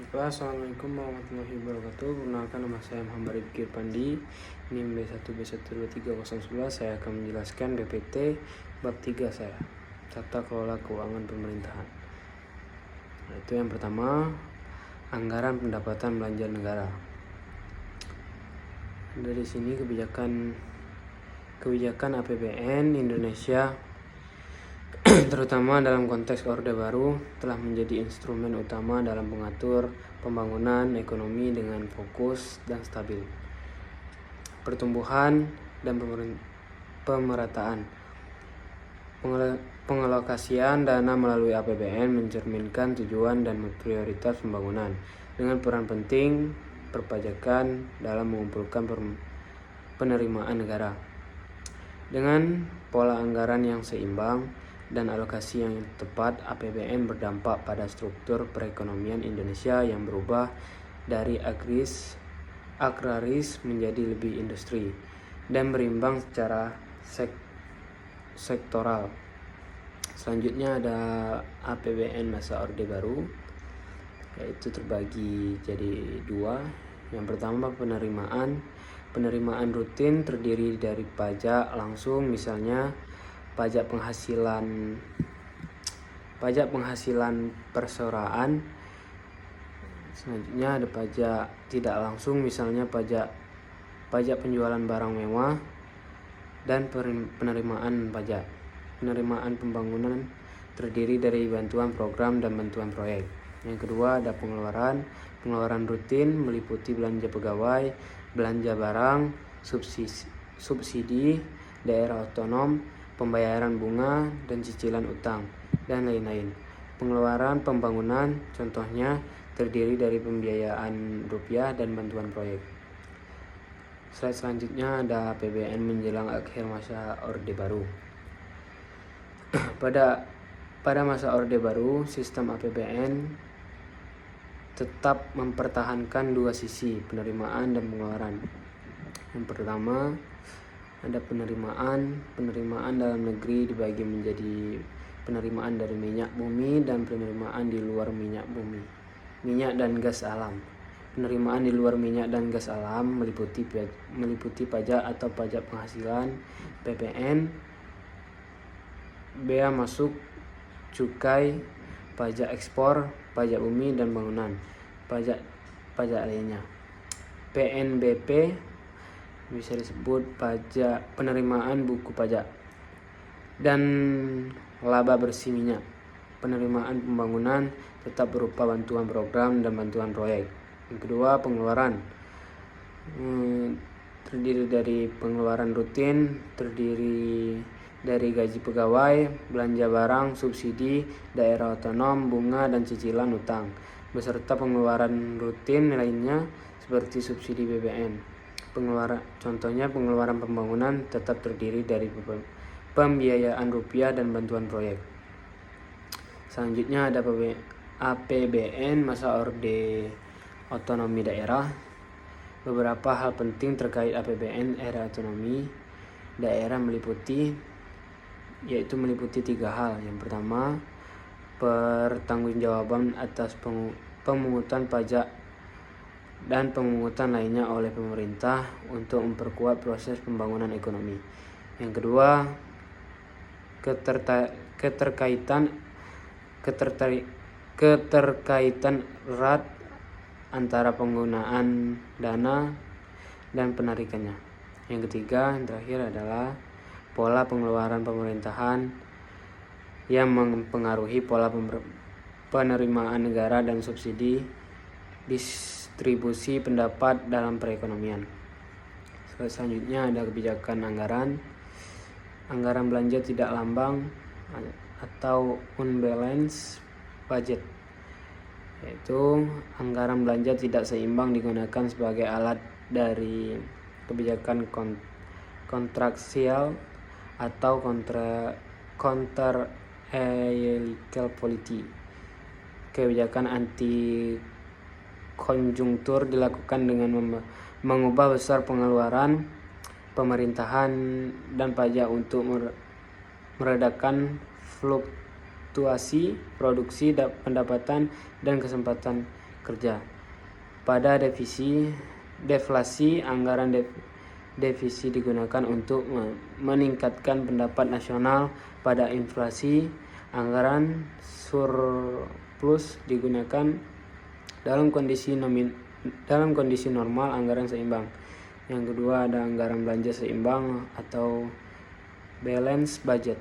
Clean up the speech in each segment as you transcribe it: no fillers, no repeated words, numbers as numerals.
Assalamualaikum warahmatullahi wabarakatuh. Perkenalkan, nama saya Muhammad Rifki Pandi, NIM B1B1230111. Saya akan menjelaskan BPT bab 3 saya, Tata Kelola Keuangan Pemerintahan. Itu yang pertama, anggaran pendapatan belanja negara. Dari sini kebijakan APBN Indonesia terutama dalam konteks Orde Baru telah menjadi instrumen utama dalam mengatur pembangunan ekonomi dengan fokus dan stabil, pertumbuhan dan pemerataan. Pengalokasian dana melalui APBN mencerminkan tujuan dan prioritas pembangunan dengan peran penting perpajakan dalam mengumpulkan penerimaan negara. Dengan pola anggaran yang seimbang dan alokasi yang tepat, APBN berdampak pada struktur perekonomian Indonesia yang berubah dari agraris menjadi lebih industri dan berimbang secara sektoral. Selanjutnya ada APBN masa Orde Baru, yaitu terbagi jadi dua. Yang pertama, penerimaan rutin terdiri dari pajak langsung, misalnya pajak penghasilan perseroan. Selanjutnya ada pajak tidak langsung, misalnya pajak penjualan barang mewah, dan penerimaan pajak. Penerimaan pembangunan terdiri dari bantuan program dan bantuan proyek. Yang kedua ada pengeluaran rutin meliputi belanja pegawai, belanja barang, subsidi daerah otonom, pembayaran bunga dan cicilan utang, dan lain-lain. Pengeluaran pembangunan contohnya terdiri dari pembiayaan rupiah dan bantuan proyek. Slide selanjutnya ada APBN menjelang akhir masa Orde Baru. Pada masa Orde Baru, sistem APBN tetap mempertahankan dua sisi, penerimaan dan pengeluaran. Yang pertama, ada penerimaan dalam negeri dibagi menjadi penerimaan dari minyak bumi dan penerimaan di luar minyak dan gas alam. Penerimaan di luar minyak dan gas alam meliputi pajak atau pajak penghasilan, PPN, bea masuk, cukai, pajak ekspor, pajak bumi dan bangunan, pajak lainnya. PNBP bisa disebut pajak penerimaan buku pajak, dan laba bersih minyak. Penerimaan pembangunan tetap berupa bantuan program dan bantuan proyek. Yang kedua, pengeluaran terdiri dari pengeluaran rutin, terdiri dari gaji pegawai, belanja barang, subsidi daerah otonom, bunga dan cicilan utang, beserta pengeluaran rutin lainnya seperti subsidi BBM. Contohnya pengeluaran pembangunan tetap terdiri dari pembiayaan rupiah dan bantuan proyek. Selanjutnya ada APBN masa Orde Otonomi Daerah. Beberapa hal penting terkait APBN era otonomi daerah meliputi 3 hal. Yang pertama, pertanggungjawaban atas pemungutan pajak dan pemungutan lainnya oleh pemerintah untuk memperkuat proses pembangunan ekonomi. Yang kedua, keterkaitan erat antara penggunaan dana dan penarikannya. Yang ketiga, yang terakhir adalah pola pengeluaran pemerintahan yang mempengaruhi pola penerimaan negara dan subsidi distribusi pendapat dalam perekonomian. Selanjutnya ada kebijakan anggaran belanja tidak lambang atau unbalanced budget, yaitu anggaran belanja tidak seimbang digunakan sebagai alat dari kebijakan kontraksial atau counter policy. Kebijakan anti konjungtur dilakukan dengan mengubah besar pengeluaran pemerintahan dan pajak untuk meredakan fluktuasi produksi pendapatan dan kerja. Pada deflasi anggaran devisi digunakan untuk meningkatkan pendapat nasional. Pada inflasi anggaran surplus digunakan dalam kondisi normal anggaran seimbang. Yang kedua ada anggaran belanja seimbang atau balance budget.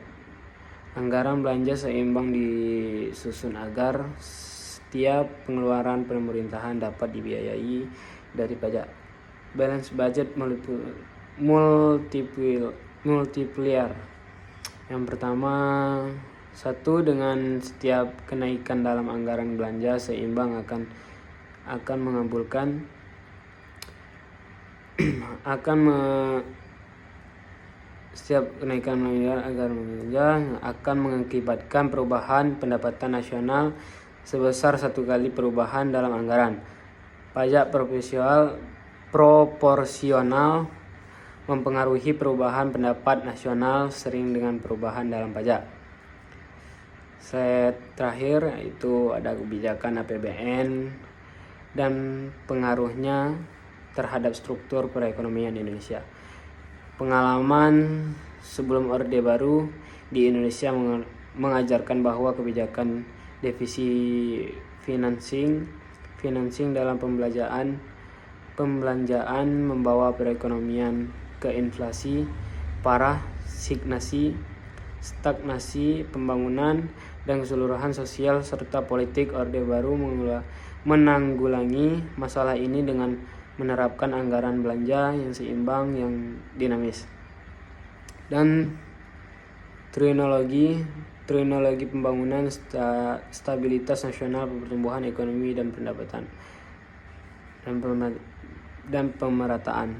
Anggaran belanja seimbang disusun agar setiap pengeluaran pemerintahan dapat dibiayai dari pajak. Balance budget multiplier. Yang pertama, satu, dengan setiap kenaikan dalam anggaran belanja seimbang akan mengabulkan setiap kenaikan anggaran akan mengakibatkan perubahan pendapatan nasional sebesar satu kali perubahan dalam anggaran. Pajak proporsional mempengaruhi perubahan pendapat nasional sering dengan perubahan dalam pajak. Terakhir itu ada kebijakan APBN dan pengaruhnya terhadap struktur perekonomian Indonesia. Pengalaman sebelum Orde Baru di Indonesia mengajarkan bahwa kebijakan devisi financing dalam pembelanjaan membawa perekonomian ke inflasi parah, stagnasi pembangunan dan keseluruhan sosial serta politik. Orde Baru menanggulangi masalah ini dengan menerapkan anggaran belanja yang seimbang, yang dinamis, dan trilogi pembangunan, stabilitas nasional, pertumbuhan ekonomi dan pendapatan, dan pemerataan.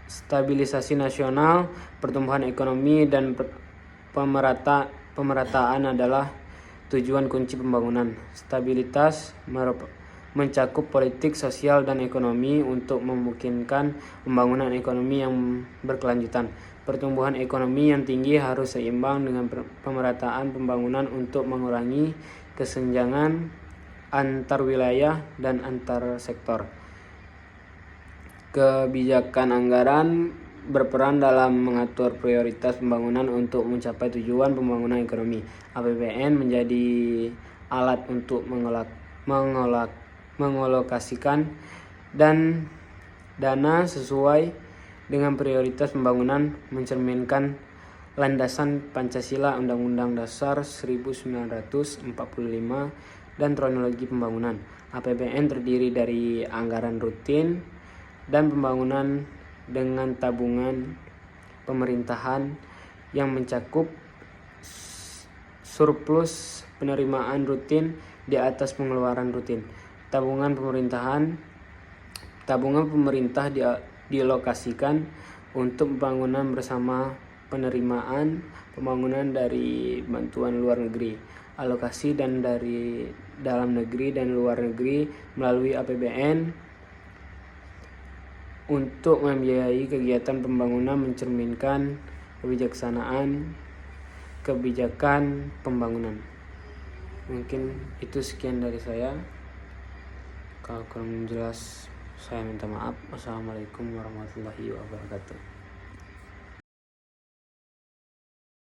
Stabilisasi nasional, pertumbuhan ekonomi, dan pemerataan adalah tujuan kunci pembangunan. Stabilitas mencakup politik, sosial, dan ekonomi untuk memungkinkan pembangunan ekonomi yang berkelanjutan. Pertumbuhan ekonomi yang tinggi harus seimbang dengan pemerataan pembangunan untuk mengurangi kesenjangan antar wilayah dan antar sektor. Kebijakan anggaran berperan dalam mengatur prioritas pembangunan untuk mencapai tujuan pembangunan ekonomi. APBN menjadi alat untuk mengalokasikan dan dana sesuai dengan prioritas pembangunan, mencerminkan landasan Pancasila, Undang-Undang Dasar 1945, dan kronologi pembangunan. APBN terdiri dari anggaran rutin dan pembangunan dengan tabungan pemerintahan yang mencakup surplus penerimaan rutin di atas pengeluaran rutin. Tabungan pemerintah dialokasikan untuk pembangunan bersama penerimaan pembangunan dari bantuan luar negeri, alokasi dan dari dalam negeri dan luar negeri melalui APBN untuk membiayai kegiatan pembangunan, mencerminkan kebijakan pembangunan. Mungkin itu sekian dari saya. Kalau kurang jelas saya minta maaf. Wassalamualaikum warahmatullahi wabarakatuh.